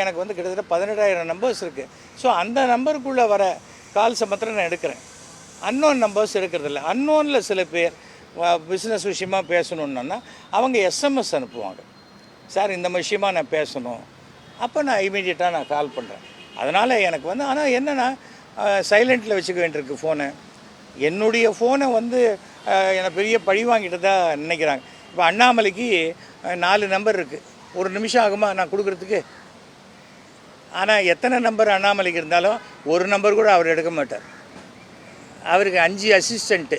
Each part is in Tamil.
எனக்கு வந்து கிட்டத்தட்ட 17,000 நம்பர்ஸ் இருக்குது. ஸோ அந்த நம்பருக்குள்ளே வர கால்ஸை மாத்திரம் நான் எடுக்கிறேன். Unknown numbers எடுக்கிறதில்ல. அன்னோனில் சில பேர் பிஸ்னஸ் விஷயமா பேசணுன்னா அவங்க எஸ்எம்எஸ் அனுப்புவாங்க. சார் இந்த விஷயமா நான் பேசணும். அப்போ நான் இமீடியட்டாக நான் கால் பண்ணுறேன். அதனால் எனக்கு வந்து ஆனால் என்னென்னா சைலண்ட்டில் வச்சுக்க வேண்டியிருக்கு ஃபோனை. என்னுடைய ஃபோனை வந்து என்னை பெரிய பழி வாங்கிட்டு தான் நினைக்கிறாங்க. இப்போ அண்ணாமலைக்கு 4 நம்பர் இருக்குது. ஒரு நிமிஷம் ஆகுமா நான் கொடுக்குறதுக்கு? ஆனால் எத்தனை நம்பர் அண்ணாமலைக்கு இருந்தாலும் ஒரு நம்பர் கூட அவர் எடுக்க மாட்டார். அவருக்கு 5 அசிஸ்டண்ட்டு,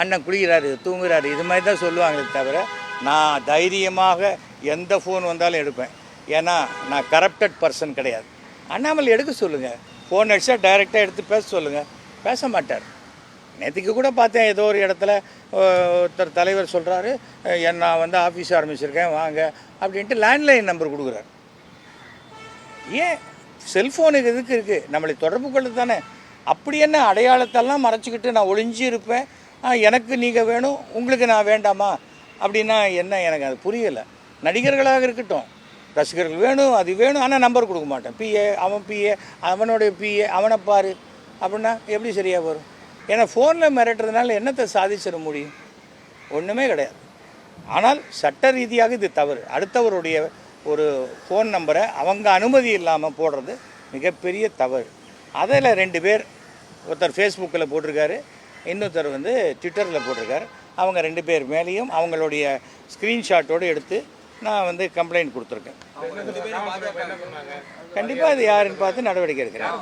அண்ணன் குளிக்கிறாரு, தூங்குறாரு, இது மாதிரி தான் சொல்லுவாங்களே தவிர நான் தைரியமாக எந்த ஃபோன் வந்தாலும் எடுப்பேன். ஏன்னா நான் கரப்டட் பர்சன் கிடையாது. அண்ணாமலை எடுக்க சொல்லுங்கள். ஃபோன் அடித்தா டைரெக்டாக எடுத்து பேச சொல்லுங்கள். பேச மாட்டார். நேற்றுக்கு கூட பார்த்தேன், ஏதோ ஒரு இடத்துல ஒருத்தர் தலைவர் சொல்கிறாரு, நான் வந்து ஆஃபீஸ் ஆரம்பிச்சிருக்கேன் வாங்க அப்படின்ட்டு லேண்ட்லைன் நம்பர் கொடுக்குறாரு. ஏன் செல்ஃபோனுக்கு எதுக்கு இருக்குது? நம்மளை தொடர்பு கொள்ள தானே. அப்படி என்ன அடையாளத்தெல்லாம் மறைச்சிக்கிட்டு நான் ஒளிஞ்சு இருப்பேன், எனக்கு நீங்கள் வேணும் உங்களுக்கு நான் வேண்டாமா அப்படின்னா என்ன? எனக்கு அது புரியலை. நடிகர்களாக இருக்கட்டும், ரசிகர்கள் வேணும், அது வேணும், ஆனால் நம்பர் கொடுக்க மாட்டேன். அவன் பிஏ, அவனுடைய பிஏ, அவனை பாரு அப்படின்னா எப்படி சரியாக வரும்? ஏன்னா ஃபோனில் மிரட்டுறதுனால என்னத்தை சாதிச்சிட முடியும்? ஒன்றுமே கிடையாது. ஆனால் சட்ட ரீதியாக இது தவறு. அடுத்தவருடைய ஒரு ஃபோன் நம்பரை அவங்க அனுமதி இல்லாமல் போடுறது மிகப்பெரிய தவறு. அதில் 2 பேர், ஒருத்தர் ஃபேஸ்புக்கில் போட்டிருக்காரு, இன்னொருத்தர் வந்து ட்விட்டரில் போட்டிருக்காரு. அவங்க 2 பேர் மேலேயும் அவங்களுடைய ஸ்க்ரீன்ஷாட்டோடு எடுத்து நான் வந்து கம்ப்ளைண்ட் கொடுத்துருக்கேன். கண்டிப்பாக இது யாருன்னு பார்த்து நடவடிக்கை எடுக்கிறேன்.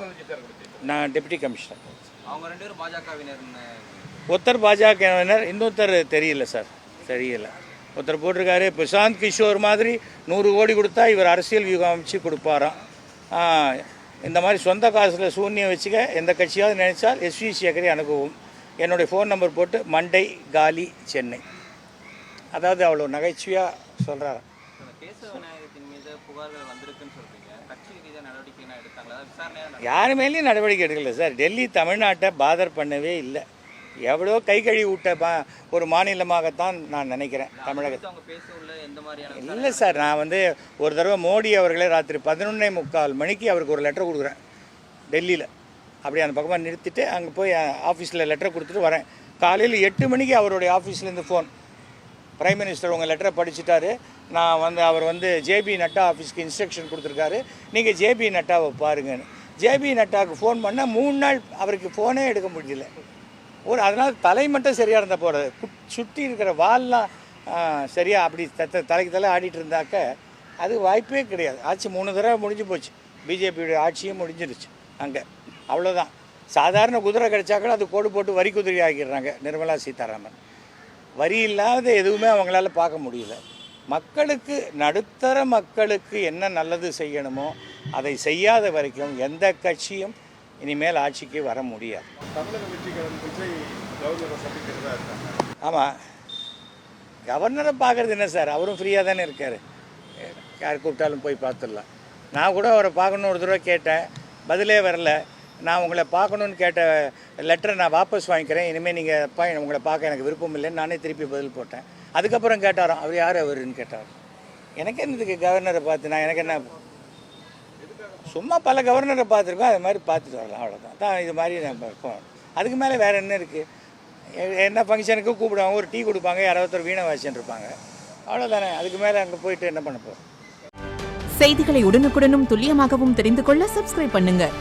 நான் டெப்யூட்டி கமிஷனர். அவங்க 2 பேரும் பாஜகவினர். ஒருத்தர் பாஜகவினர், இன்னொருத்தர் தெரியல சார், தெரியல. ஒருத்தர் போட்டிருக்காரு, பிரசாந்த் கிஷோர் மாதிரி 100 கோடி கொடுத்தா இவர் அரசியல் வியூகம் அமைச்சு கொடுப்பாராம். இந்த மாதிரி சொந்த காசில் சூன்யம் வச்சுக்க எந்த கட்சியாவது நினைச்சால் எஸ்வி சேகரை அனுபவம். என்னுடைய ஃபோன் நம்பர் போட்டு மண்டை காலி சென்னை. அதாவது அவ்வளோ நகைச்சுவையாக சொல்கிறாரு. யாரு மேலேயும் நடவடிக்கை எடுக்கல சார். டெல்லி தமிழ்நாட்டை பாதர் பண்ணவே இல்லை. எவ்வளோ கை கழுவி விட்ட ஒரு மாநிலமாகத்தான் நான் நினைக்கிறேன் தமிழகத்தை. இல்லை சார், நான் வந்து ஒரு தடவை மோடி அவர்களே ராத்திரி 11:45 மணிக்கு அவருக்கு ஒரு லெட்டர் கொடுக்குறேன் டெல்லியில். அப்படி அந்த பக்கமாக நிறுத்திட்டு அங்கே போய் ஆஃபீஸில் லெட்டர் கொடுத்துட்டு வரேன். காலையில் 8 மணிக்கு அவருடைய ஆஃபீஸ்லேருந்து ஃபோன், பிரைம் மினிஸ்டர் உங்கள் லெட்டரை படிச்சுட்டாரு, நான் வந்து அவர் வந்து ஜேபி நட்டா ஆஃபீஸ்க்கு இன்ஸ்ட்ரக்ஷன் கொடுத்துருக்காரு, நீங்கள் ஜேபி நட்டாவை பாருங்கன்னு. ஜேபி நட்டாவுக்கு ஃபோன் பண்ணால் 3 நாள் அவருக்கு ஃபோனே எடுக்க முடியல. அதனால் தலை மட்டும் சரியாக இருந்தால் போகிறது, சுற்றி இருக்கிற வால்லாம் சரியாக அப்படி தலைக்கு தலை ஆடிட்டு இருந்தாக்க அது வாய்ப்பே கிடையாது. ஆட்சி 3 தடவை முடிஞ்சு போச்சு. பிஜேபியோடைய ஆட்சியும் முடிஞ்சிருச்சு அங்கே. அவ்வளோதான். சாதாரண குதிரை கிடைச்சாக்கள் அது கோடு போட்டு வரி குதிரை ஆக்கிடுறாங்க நிர்மலா சீதாராமன். வரி இல்லாத எதுவுமே அவங்களால பார்க்க முடியல. மக்களுக்கு, நடுத்தர மக்களுக்கு என்ன நல்லது செய்யணுமோ அதை செய்யாத வரைக்கும் எந்த கட்சியும் இனிமேல் ஆட்சிக்கு வர முடியாது. ஆமாம், கவர்னரை பார்க்குறது என்ன சார், அவரும் ஃப்ரீயாக தானே இருக்கார். யார் கூப்பிட்டாலும் போய் பார்த்துடலாம். நான் கூட அவரை பார்க்கணுன்னு ஒரு தடவை கேட்டேன், பதிலே வரல. நான் உங்களை பார்க்கணுன்னு கேட்ட லெட்டரை நான் வாபஸ் வாங்கிக்கிறேன், இனிமேல் நீங்கள் உங்களை பார்க்க எனக்கு விருப்பம் இல்லைன்னு நானே திருப்பி பதில் போட்டேன். அதுக்கப்புறம் கேட்டாராம், அவர் யார் அவருன்னு கேட்டார். எனக்கு என்னதுக்கு கவர்னரை பார்த்து, நான் எனக்கு என்ன, சும்மா பல கவர்னரை பார்த்துருக்கோம், அது மாதிரி பார்த்துட்டு வரலாம், அவ்வளோதான். தான் இது மாதிரி நம்ம இருக்கோம். அதுக்கு மேலே வேறு என்ன இருக்குது? என்ன ஃபங்க்ஷனுக்கு கூப்பிடுவாங்க, ஒரு டீ கொடுப்பாங்க, யாராவது ஒரு வீணை வாசிச்சுட்டு இருப்பாங்க, அவ்வளோதானே. அதுக்கு மேலே அங்கே போயிட்டு என்ன பண்ண போகிறோம்? செய்திகளை உடனுக்குடனும் துல்லியமாகவும் தெரிந்து கொள்ள சப்ஸ்கிரைப் பண்ணுங்கள்.